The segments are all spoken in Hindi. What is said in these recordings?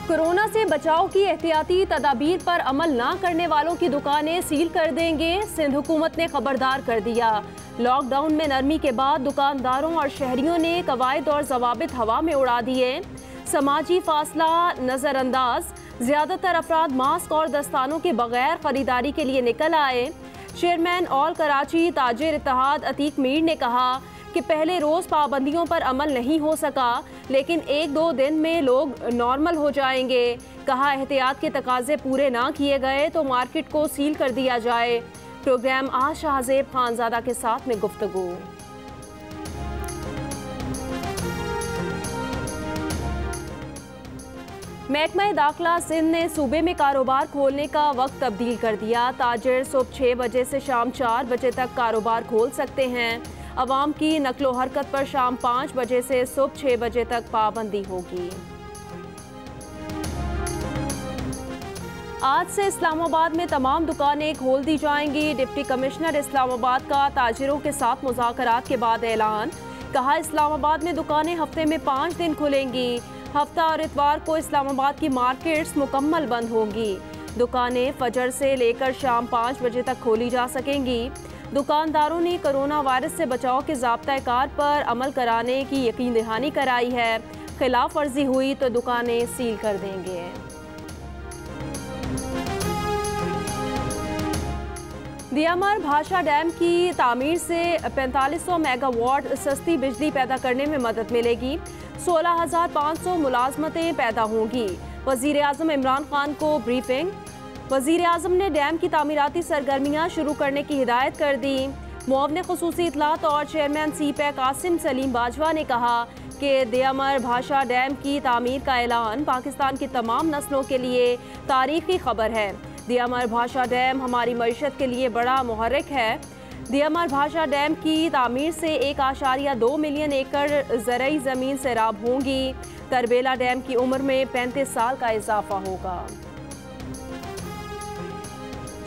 कोरोना से बचाव की एहतियाती तदाबीर पर अमल न करने वालों की दुकानें सील कर देंगे। सिंध हुकूमत ने खबरदार कर दिया। लॉकडाउन में नरमी के बाद दुकानदारों और शहरियों ने कवायद और जवाबित हवा में उड़ा दिए। समाजी फासला नज़रअंदाज, ज़्यादातर अफराद मास्क और दस्तानों के बगैर खरीदारी के लिए निकल आए। चेयरमैन ऑल कराची ताजिर इत्तेहाद अतीक मीर ने कहा कि पहले रोज़ पाबंदियों पर अमल नहीं हो सका, लेकिन 1-2 दिन में लोग नॉर्मल हो जाएंगे। कहा एहतियात के तकाजे पूरे ना किए गए तो मार्केट को सील कर दिया जाए। प्रोग्राम आज शाहजेब खानजादा के साथ में गुफ्तगू। महकमा दाखिला सिंध ने सूबे में कारोबार खोलने का वक्त तब्दील कर दिया। ताजिर सुबह 6 बजे से शाम 4 बजे तक कारोबार खोल सकते हैं। अवाम की नकलो हरकत पर शाम 5 बजे से सुबह 6 बजे तक पाबंदी होगी। आज से इस्लामाबाद में तमाम दुकानें खोल दी जाएंगी। डिप्टी कमिश्नर इस्लामाबाद का ताजिरों के साथ मुज़ाकरात के बाद ऐलान। कहा इस्लामाबाद में दुकानें हफ्ते में 5 दिन खुलेंगी। हफ्ता और इतवार को इस्लामाबाद की मार्केट्स मुकम्मल बंद होंगी। दुकानें फजर से लेकर शाम 5 बजे तक खोली जा सकेंगी। दुकानदारों ने कोरोना वायरस से बचाव के ज़ाब्ता-ए-कार पर अमल कराने की यकीन दहानी कराई है। खिलाफ वर्जी हुई तो दुकानें सील कर देंगे। दियामर भाषा डैम की तामीर से 4500 मेगावाट सस्ती बिजली पैदा करने में मदद मिलेगी। 16,500 मुलाजमतें पैदा होंगी। वज़ीर आज़म इमरान खान को ब्रीफिंग। वज़ीर आज़म ने डैम की तामीराती सरगर्मियाँ शुरू करने की हिदायत कर दी। मुआवने ख़ुसूसी इत्तलात और चेयरमैन सीपैक कासिम सलीम बाजवा ने कहा कि दियामर भाषा डैम की तामीर का ऐलान पाकिस्तान की तमाम नस्लों के लिए तारीख़ी खबर है। दियामर भाषा डैम हमारी मईशत के लिए बड़ा मुहर्रिक है। दियामर भाषा डैम की तामीर से 1.2 मिलियन एकड़ ज़रई ज़मीन सैराब होंगी। तरबेला डैम की उम्र में 35 साल का इजाफा होगा।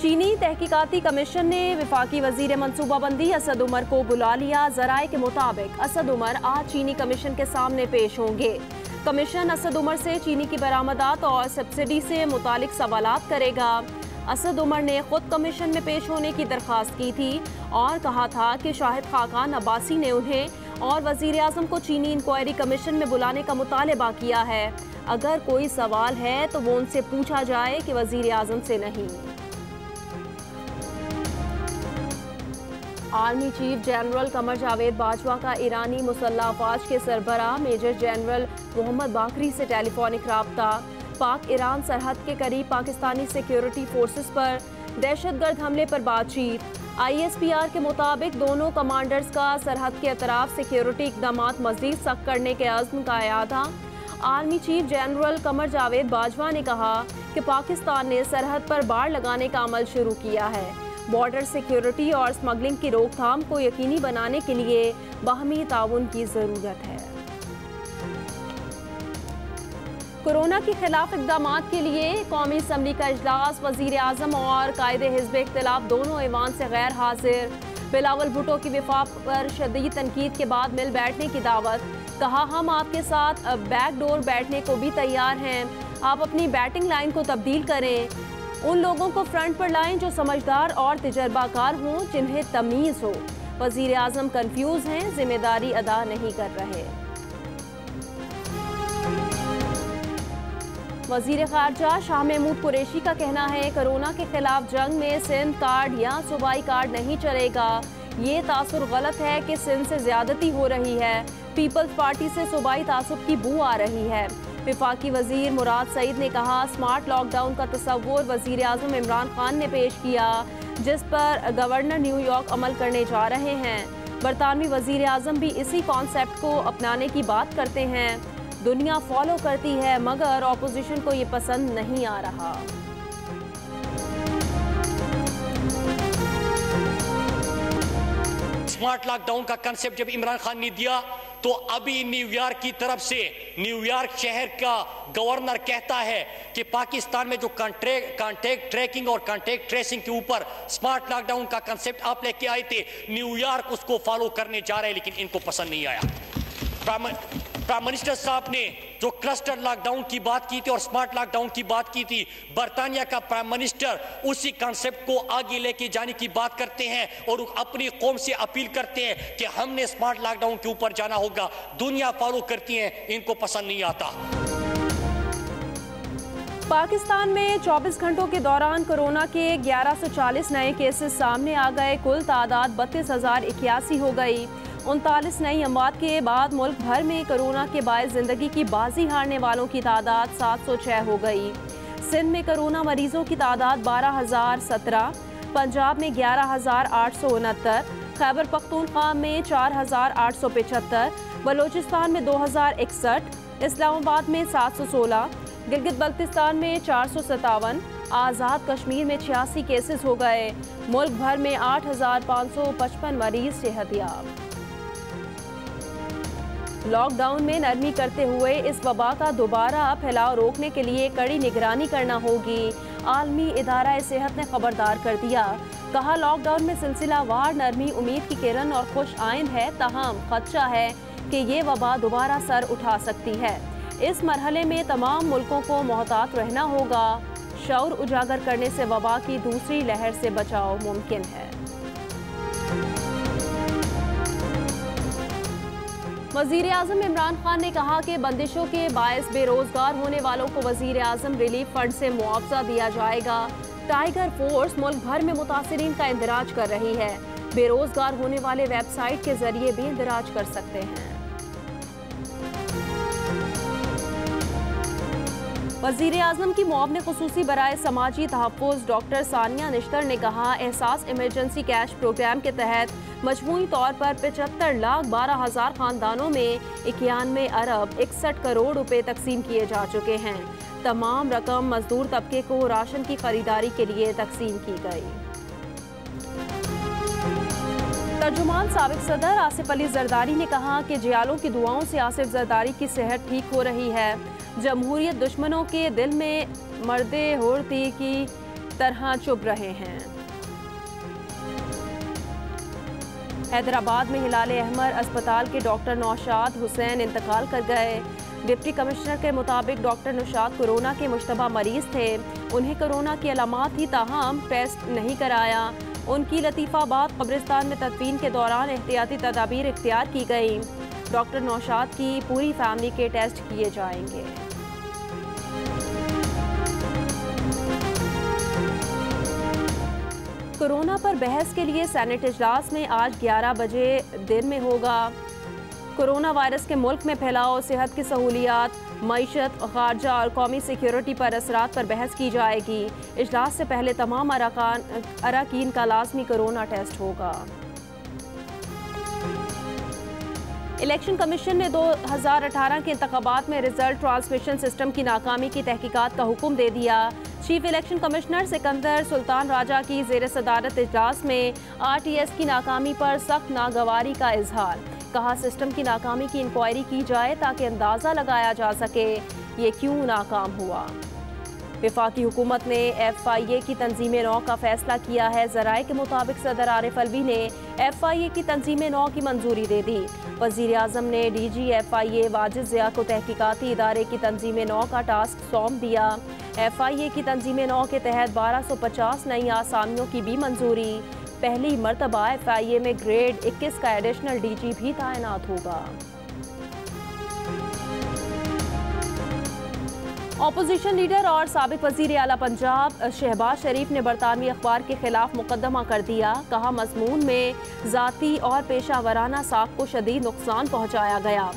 चीनी तहकीकाती कमीशन ने वफाकी वजीर मनसूबाबंदी असद उमर को बुला लिया। ज़राए के मुताबिक असद उमर आज चीनी कमीशन के सामने पेश होंगे। कमीशन असद उमर से चीनी की बरामदात और सब्सिडी से मुतालिक सवालात करेगा। असद उमर ने खुद कमीशन में पेश होने की दरख्वास्त की थी और कहा था कि शाहिद खाकान अब्बासी ने उन्हें और वज़ीर आज़म को चीनी इंक्वायरी कमीशन में बुलाने का मुतालबा किया है। अगर कोई सवाल है तो वो उनसे पूछा जाए कि वज़ीर आज़म से नहीं। Army chief general Qamar Javed Bajwa का ईरानी मुसल्लह अफवाज के सरबराह मेजर जनरल मोहम्मद बाकरी से टेलीफोनिक राब्ता। पाक ईरान सरहद के करीब पाकिस्तानी सिक्योरिटी फोर्सेस पर दहशतगर्द हमले पर बातचीत। ISPR के मुताबिक दोनों कमांडर्स का सरहद के अतराफ सिक्योरिटी इक़दामात मज़ीद सख्त करने के अज़्म का यादा। Army chief general Qamar Javed Bajwa ने कहा कि पाकिस्तान ने सरहद पर बाड़ लगाने का अमल शुरू किया है। बॉर्डर सिक्योरिटी और स्मगलिंग की रोकथाम को यकीनी बनाने के लिए बाहमी ताउन की ज़रूरत है। कोरोना के खिलाफ इक़दामात के लिए कौमी असम्बली का इजलास। वज़ीर आज़म और कायदे हिज़्ब इख्तिलाफ दोनों ऐवान से गैर हाजिर। बिलावल भुट्टो की वफाक पर शदीद तनकीद के बाद मिल बैठने की दावत। कहा हम आपके साथ बैकडोर बैठने को भी तैयार हैं। आप अपनी बैटिंग लाइन को तब्दील करें। उन लोगों को फ्रंट पर लाएं जो समझदार और तजर्बाकार हों, जिन्हें तमीज़ हो। वज़ीर आज़म कन्फ्यूज़ हैं, जिम्मेदारी अदा नहीं कर रहे। वज़ीर ख़ारजा शाह महमूद कुरैशी का कहना है कोरोना के खिलाफ जंग में सिंध कार्ड या सूबाई कार्ड नहीं चलेगा। ये तासुर गलत है कि सिंध से ज़्यादती हो रही है। पीपल्स पार्टी से सूबाई तासुब की बू आ रही है। वफाकी वज़ीर मुराद सईद ने कहा स्मार्ट लॉकडाउन का तस्वुर वज़ीर आज़म इमरान खान ने पेश किया, जिस पर गवर्नर न्यूयॉर्क अमल करने जा रहे हैं। बरतानवी वज़ीर आज़म भी इसी कॉन्सेप्ट को अपनाने की बात करते हैं। दुनिया फॉलो करती है मगर ऑपोजिशन को ये पसंद नहीं आ रहा। स्मार्ट लॉकडाउन का कंसेप्ट जब इमरान खान ने दिया तो अभी न्यूयॉर्क की तरफ से न्यूयॉर्क शहर का गवर्नर कहता है कि पाकिस्तान में जो कॉन्टेक्ट ट्रैकिंग और कॉन्टेक्ट ट्रेसिंग के ऊपर स्मार्ट लॉकडाउन का कंसेप्ट आप लेके आए थे, न्यूयॉर्क उसको फॉलो करने जा रहे हैं, लेकिन इनको पसंद नहीं आया। प्राइम मिनिस्टर साहब ने जो क्लस्टर लॉकडाउन की बात की थी और स्मार्ट लॉकडाउन की बात की थी, बर्तानिया का प्राइम मिनिस्टर उसी कॉन्सेप्ट को आगे लेके जाने की बात करते हैं और अपनी कौम से अपील करते हैं कि हमने स्मार्ट लॉकडाउन के ऊपर जाना होगा। दुनिया फॉलो करती है, इनको पसंद नहीं आता। पाकिस्तान में 24 घंटों के दौरान कोरोना के 1140 नए केसेस सामने आ गए। कुल तादाद 32,081 हो गई। 39 नई अमवात के बाद मुल्क भर में कोरोना के बायस जिंदगी की बाजी हारने वालों की तादाद 706 हो गई। सिंध में कोरोना मरीजों की तादाद 12,017, पंजाब में 11,869, खैबर पख्तूनख्वा में 4,875, बलोचिस्तान में 2,061, इस्लामाबाद में 716, गिलगित बल्तिस्तान में 457, आज़ाद कश्मीर में 86 केसेस हो गए। मुल्क भर में 8,555 मरीज सेहतयाब। लॉकडाउन में नरमी करते हुए इस वबा का दोबारा फैलाव रोकने के लिए कड़ी निगरानी करना होगी। आलमी इदारा सेहत ने खबरदार कर दिया। कहा, लॉकडाउन में सिलसिलावार नरमी उम्मीद की किरण और खुश आइंद है, ताहम खदशा है कि ये वबा दोबारा सर उठा सकती है। इस मरहले में तमाम मुल्कों को मोहतात रहना होगा। शऊर उजागर करने से वबा की दूसरी लहर से बचाव मुमकिन है। वज़ीर आज़म इमरान खान ने कहा कि बंदिशों के बायस बेरोजगार होने वालों को वज़ीर आज़म रिलीफ फंड से मुआवजा दिया जाएगा। टाइगर फोर्स मुल्क भर में मुतासिरीन का इंदराज कर रही है। बेरोजगार होने वाले वेबसाइट के जरिए भी इंदराज कर सकते हैं। वज़ीर आज़म की मुआवने खुसूसी बराए समाजी तहफ़्फ़ुज़ डॉक्टर सानिया निश्तर ने कहा, एहसास इमरजेंसी कैश प्रोग्राम के तहत मजमूई तौर पर 75,12,000 खानदानों में 91 अरब 61 करोड़ रुपए तकसीम किए जा चुके हैं। तमाम रकम मजदूर तबके को राशन की खरीदारी के लिए तकसीम की गई। तर्जुमान साबिक सदर आसिफ अली जरदारी ने कहा कि जियालों की दुआओं से आसिफ जरदारी की सेहत ठीक हो रही है। जमहूरियत दुश्मनों के दिल में मर्दे होती की तरह चुभ रहे हैं। हैदराबाद में हिलाले अहमर अस्पताल के डॉक्टर नौशाद हुसैन इंतकाल कर गए। डिप्टी कमिश्नर के मुताबिक डॉक्टर नौशाद कोरोना के मुश्तबा मरीज थे। उन्हें कोरोना की अलामात थी, ताहम टेस्ट नहीं कराया। उनकी लतीफ़ाबाद कब्रिस्तान में तदफीन के दौरान एहतियाती तदाबीर इख्तियार की गई। डॉक्टर नौशाद की पूरी फैमिली के टेस्ट किए जाएंगे। कोरोना पर बहस के लिए सेनेट इजलास में आज 11 बजे दिन में होगा। कोरोना वायरस के मुल्क में फैलाव, सेहत की सहूलियात, मईशत, खारजा और कौमी सिक्योरिटी पर असरात पर बहस की जाएगी। इजलास से पहले तमाम अरकान का लाजमी कोरोना टेस्ट होगा। इलेक्शन कमीशन ने 2018 के इंतखाबात में रिजल्ट ट्रांसमिशन सिस्टम की नाकामी की तहकीकात का हुक्म दे दिया। Chief election commissioner Sikandar Sultan Raja की ज़ेर सदारत इजलास में RTS की नाकामी पर सख्त नागवारी का इजहार। कहा, सिस्टम की नाकामी की इंक्वायरी की जाए ताकि अंदाज़ा लगाया जा सके ये क्यों नाकाम हुआ। वफाकी हुकूमत ने FIA की तंजीम नौ का फैसला किया है। ज़राए के मुताबिक सदर आरिफ अलवी ने FIA की तंजीम नौ की मंजूरी दे दी। वज़ीर आज़म ने DG FIA वाजिद ज़िया को तहकीकाती इदारे की तंजीम नौ का टास्क सौंप दिया। FIA की तंजीम नौ के तहत 1250 नई आसामियों की भी मंजूरी। पहली मरतबा FIA में ग्रेड 21 का एडिशनल DG भी तैनात होगा। अपोजिशन लीडर और साबिक वज़ीर आला पंजाब शहबाज शरीफ ने बरतानवी अखबार के खिलाफ मुकदमा कर दिया। कहा, मजमून में ज़ाती और पेशा वराना साख को शदीद नुकसान पहुँचाया गया।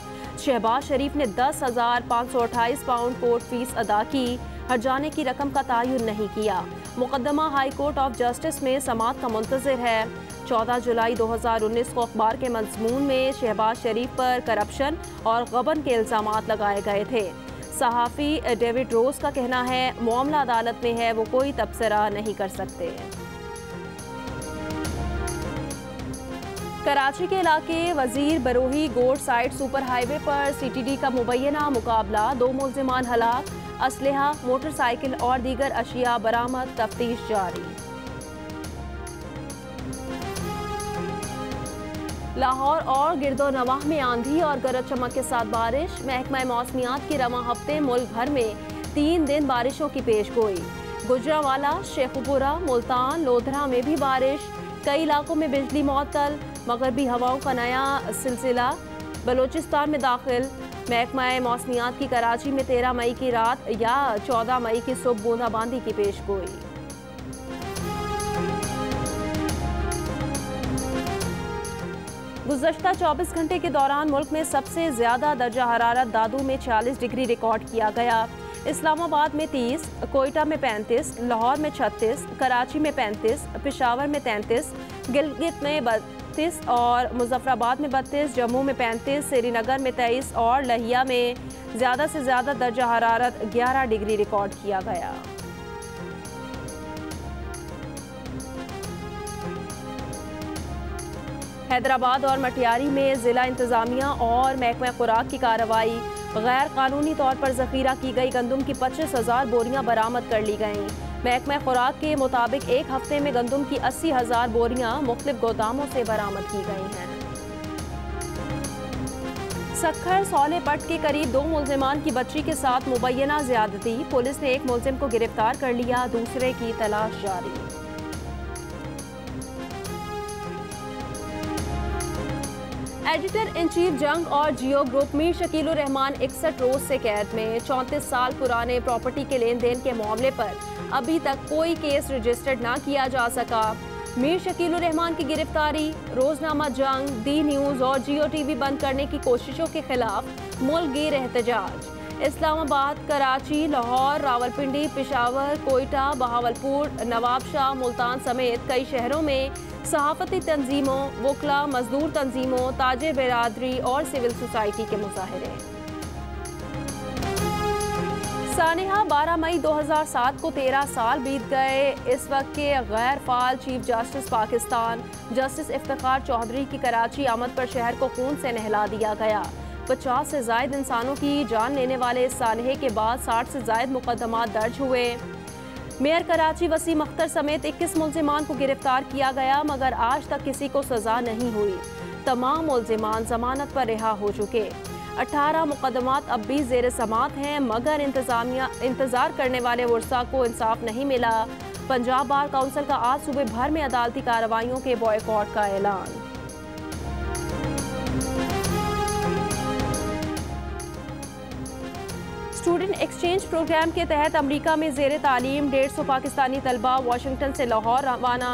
शहबाज शरीफ ने 10,528 पाउंड कोर्ट फीस अदा की। हर्जाने की रकम का तयन नहीं किया। मुकदमा हाई कोर्ट ऑफ जस्टिस में समाअत का मुंतज़िर है। 14 जुलाई 2019 को अखबार के मजमून में शहबाज शरीफ पर करप्शन और गबन के इल्ज़ामात लगाए गए थे। सहाफ़ी डेविड रोज का कहना है, मामला अदालत में है, वो कोई तबसरा नहीं कर सकते। कराची के इलाके वजीर बरोही गोड साइड सुपर हाईवे पर CTD का मुबैना मुकाबला। 2 मुल्ज़िमान हलाक, असलहा, मोटरसाइकिल और दीगर अशिया बरामद, तफ्तीश जारी। लाहौर और गिरदोनवाह में आंधी और गरज चमक के साथ बारिश। महकमा मौसमियात की रवां हफ्ते मुल्क भर में 3 दिन बारिशों की पेशगोई। गुजरांवाला, शेखुपुरा, मुल्तान, लोधरा में भी बारिश। कई इलाकों में बिजली मुअत्तल। मगरबी हवाओं का नया सिलसिला बलोचिस्तान में दाखिल। महकमा मौसमियात की कराची में 13 मई की रात या 14 मई की सुबह बूंदाबांदी की पेशगोई। गुज़श्ता 24 घंटे के दौरान मुल्क में सबसे ज़्यादा दर्जा हरारत दादू में 46 डिग्री रिकॉर्ड किया गया। इस्लामाबाद में 30, कोयटा में 35, लाहौर में 36, कराची में 35, पेशावर में 33, गिलगित में 32 और मुजफ्फराबाद में 32, जम्मू में 35, श्रीनगर में 23 और लहिया में ज़्यादा से ज़्यादा दर्जा हरारत 11 डिग्री रिकॉर्ड किया गया। हैदराबाद और मटियारी में ज़िला इंतज़ामिया और महकमा खुराक की कार्रवाई। गैर कानूनी तौर पर ज़ख़ीरा की गई गंदम की 25,000 बोरियां बरामद कर ली गईं। महकमा खुराक के मुताबिक एक हफ्ते में गंदम की 80,000 बोरियां मुख्तलिफ गोदामों से बरामद की गई हैं। सक्खर सौले पट के करीब 2 मुल्ज़िमान की बच्ची के साथ मुबैना ज़्यादती। पुलिस ने एक मुल्ज़िम को गिरफ्तार कर लिया, दूसरे की तलाश जारी। एडिटर इन चीफ जंग और जियो ग्रुप मीर शकील उर रहमान 61 रोज से कैद में। 34 साल पुराने प्रॉपर्टी के लेन देन के मामले पर अभी तक कोई केस रजिस्टर्ड ना किया जा सका। मीर शकील उर रहमान की गिरफ्तारी, रोजनामा जंग, दी न्यूज़ और जियो टीवी बंद करने की कोशिशों के खिलाफ मुल्क गिर एहतजाज। इस्लामाबाद, कराची, लाहौर, रावलपिंडी, पेशावर, कोयटा, बहावलपुर, नवाबशाह, मुल्तान समेत कई शहरों में सहाफ़ती तंजीमों, वकला, मजदूर तंजीमों, ताजिर बिरादरी और सिविल सोसाइटी के मुजाहरे। सानिहा 12 मई 2007 को 13 साल बीत गए। इस वक्त के गैर फाल chief justice Pakistan justice Iftikhar Chaudhry की कराची आमद पर शहर को खून से नहला दिया गया। 50 से ज़ायद इंसानों की जान लेने वाले इस सानहे के बाद 60 से ज़ायद मुकदमात दर्ज हुए। मेयर कराची वसीम अख्तर समेत 21 मुल्ज़िमान को गिरफ्तार किया गया, मगर आज तक किसी को सज़ा नहीं हुई। तमाम मुल्ज़िमान जमानत पर रिहा हो चुके। 18 मुकदमात अब भी ज़ेर समात हैं, मगर इंतज़ार करने वाले वर्सा को इंसाफ नहीं मिला। पंजाब बार काउंसिल का आज सुबह भर में अदालती कार्रवाइयों के बॉयकॉट का ऐलान। स्टूडेंट एक्सचेंज प्रोग्राम के तहत अमरीका में ज़ेर तालीम 150 पाकिस्तानी तलबा वाशिंगटन से लाहौर रवाना।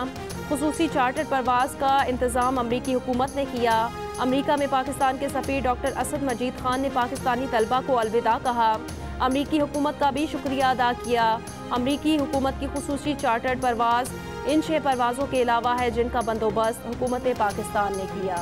खुसूसी चार्टर परवाज़ का इंतज़ाम अमरीकी हुकूमत ने किया। अमरीका में पाकिस्तान के सफ़ीर डॉक्टर असद मजीद खान ने पाकिस्तानी तलबा को अलविदा कहा। अमरीकी हुकूमत का भी शुक्रिया अदा किया। अमरीकी हुकूमत की खुसूसी चार्टर परवाज़ इन 6 परवाज़ों के अलावा है जिनका बंदोबस्त हुकूमत पाकिस्तान ने किया।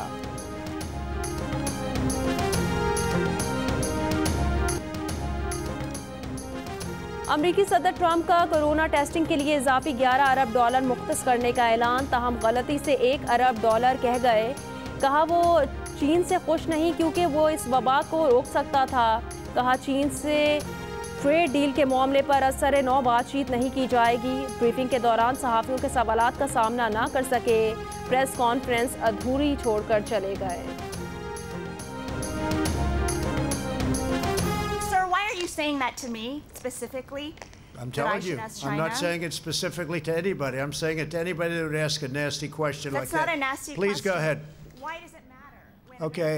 अमरीकी सदर ट्रंप का कोरोना टेस्टिंग के लिए इजाफी $11 अरब मुख्तस करने का ऐलान। ताहम गलती से $1 अरब कह गए। कहा वो चीन से खुश नहीं क्योंकि वो इस वबा को रोक सकता था। कहा चीन से ट्रेड डील के मामले पर असर नौ बातचीत नहीं की जाएगी। ब्रीफिंग के दौरान सहाफ़ियों के सवालात का सामना ना कर सके। प्रेस कॉन्फ्रेंस अधूरी छोड़कर चले गए। Saying that to me specifically? I'm telling you, I'm not saying it specifically to anybody. I'm saying it to anybody that would ask a nasty question like that. That's not a nasty question. Please go ahead. Why does it matter? Okay,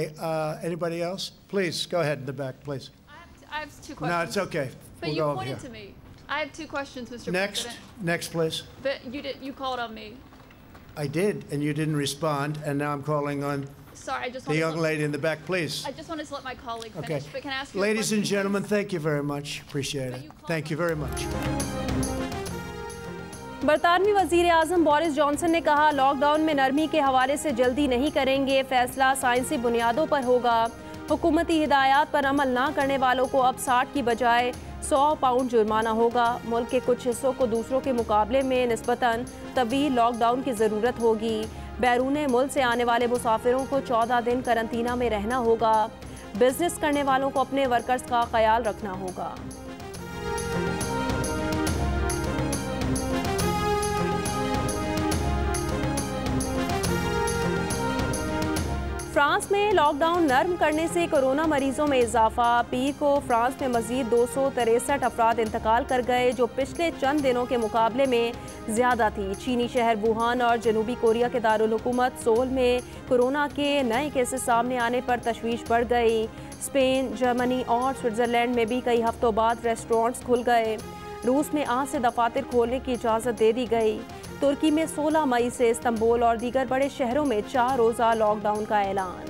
anybody else? Please, go ahead in the back, please. I have 2 questions. No, it's okay. But you pointed to me. I have 2 questions, Mr. President. Next, please. But you called on me. I did, and you didn't respond, and now I'm calling on Sorry, I just the young lady in the back, please. I just wanted to let my colleague finish. Okay. But can I ask you Ladies a and question, gentlemen, please? thank you very much. Appreciate it. Thank you very much. बरतानवी वज़ीर आज़म बोरिस जॉनसन ने कहा लॉकडाउन में नरमी के हवाले से जल्दी नहीं करेंगे, फैसला साइंसी बुनियादों पर होगा। हुकूमती हिदायत पर अमल ना करने वालों को अब 60 की बजाय 100 पाउंड जुर्माना होगा। मुल्क के कुछ हिस्सों को दूसरों के मुकाबले में निस्बतन तवील लॉकडाउन की ज़रूरत होगी। बैरून मुल्क से आने वाले मुसाफिरों को 14 दिन करंतना में रहना होगा। बिजनेस करने वालों को अपने वर्कर्स का ख्याल रखना होगा। फ्रांस में लॉकडाउन नर्म करने से कोरोना मरीजों में इजाफा। पीर को फ्रांस में मजीद 263 अफराद इंतकाल कर गए, जो पिछले चंद दिनों के मुकाबले में ज़्यादा थी। चीनी शहर वुहान और जनूबी कोरिया के दारुल हुकूमत सोल में कोरोना के नए केसेस सामने आने पर तशवीश बढ़ गई। स्पेन, जर्मनी और स्विट्ज़रलैंड में भी कई हफ्तों बाद रेस्टोरेंट्स खुल गए। रूस में आज से दफातर खोलने की इजाज़त दे दी गई। तुर्की में 16 मई से इस्तांबुल और दीगर बड़े शहरों में 4 रोज़ा लॉकडाउन का ऐलान।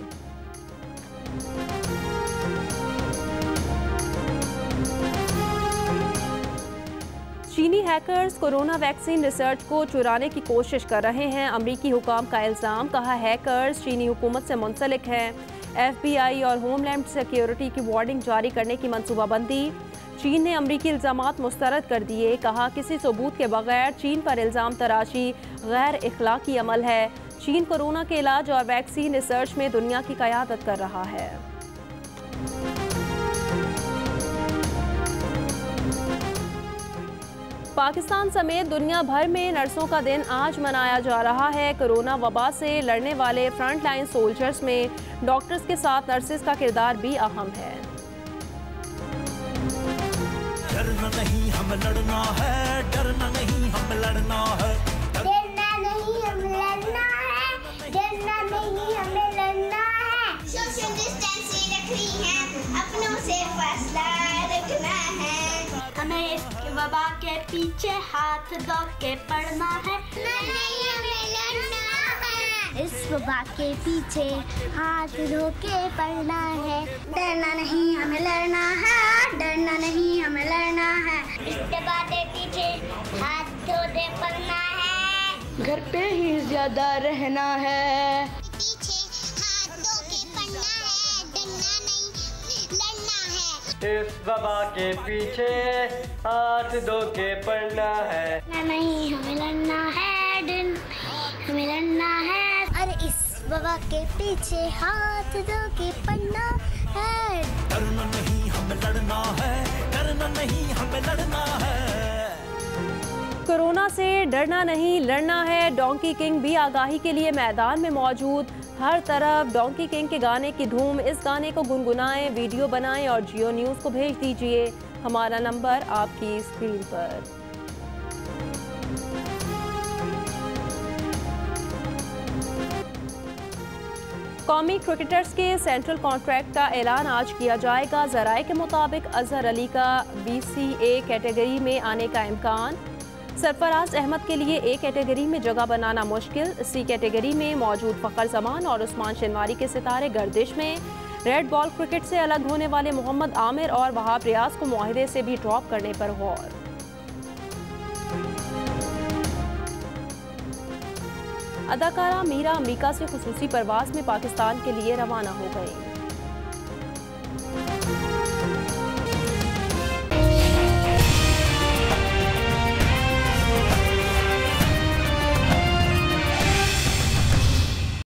चीनी हैकर्स कोरोना वैक्सीन रिसर्च को चुराने की कोशिश कर रहे हैं। अमरीकी हुकाम का इल्ज़ाम, कहा हैकर्स चीनी हुकूमत से मुंसलिक हैं। FBI और होमलैंड सिक्योरिटी की वार्निंग जारी करने की मनसूबाबंदी। चीन ने अमरीकी इल्ज़ामात मुस्तरद कर दिए, कहा किसी सबूत के बगैर चीन पर इल्ज़ाम तराशी गैर इखलाकी अमल है। चीन कोरोना के इलाज और वैक्सीन रिसर्च में दुनिया की क़यादत कर रहा है। पाकिस्तान समेत दुनिया भर में नर्सों का दिन आज मनाया जा रहा है। कोरोना वबा से लड़ने वाले फ्रंट लाइन सोल्जर्स में डॉक्टर्स के साथ नर्सेज का किरदार भी अहम है। डरना नहीं हम लड़ना है, डरना नहीं हम लड़ना है, डरना नहीं हम लड़ना है, डरना नहीं हमें लड़ना है। सोशल डिस्टेंसिंग रखनी है, अपनों से फासला रखना है, हमें इस वबा के पीछे हाथ धो के पड़ना है, नहीं हमें लड़ना है, इस वबा के पीछे हाथ धो के पड़ना है, डरना नहीं हमें लड़ना है, डरना नहीं हमें लड़ना है, इस वबा के पीछे हाथ धो के पड़ना है, घर पे ही ज्यादा रहना है, पीछे हाथ धो के पड़ना है, डरना नहीं लड़ना है, इस वबा के पीछे हाथ धो के पड़ना है, नहीं हमें लड़ना है, हमें लड़ना है, अरे इस वबा के पीछे हाथ धो के पड़ना है, डरना नहीं हम लड़ना है, डरना नहीं हमें लड़ना है। कोरोना से डरना नहीं लड़ना है। डोंकी किंग भी आगाही के लिए मैदान में मौजूद। हर तरफ डोंकी किंग के गाने की धूम। इस गाने को गुनगुनाएं, वीडियो बनाएं और जियो न्यूज़ को भेज दीजिए। हमारा नंबर आपकी स्क्रीन पर। कौमी क्रिकेटर्स के सेंट्रल कॉन्ट्रैक्ट का ऐलान आज किया जाएगा। ज़राए के मुताबिक अजहर अली का BCA कैटेगरी में आने का इम्कान। सरफराज अहमद के लिए A कैटेगरी में जगह बनाना मुश्किल। C कैटेगरी में मौजूद फ़खर जमान और उस्मान शनवारी के सितारे गर्दिश में। रेड बॉल क्रिकेट से अलग होने वाले मोहम्मद आमिर और वहाब रियाज को मुआहदे से भी ड्रॉप करने पर गौर। अदाकारा मीरा अमेरिका से खुसूसी परवाज़ में पाकिस्तान के लिए रवाना हो गई।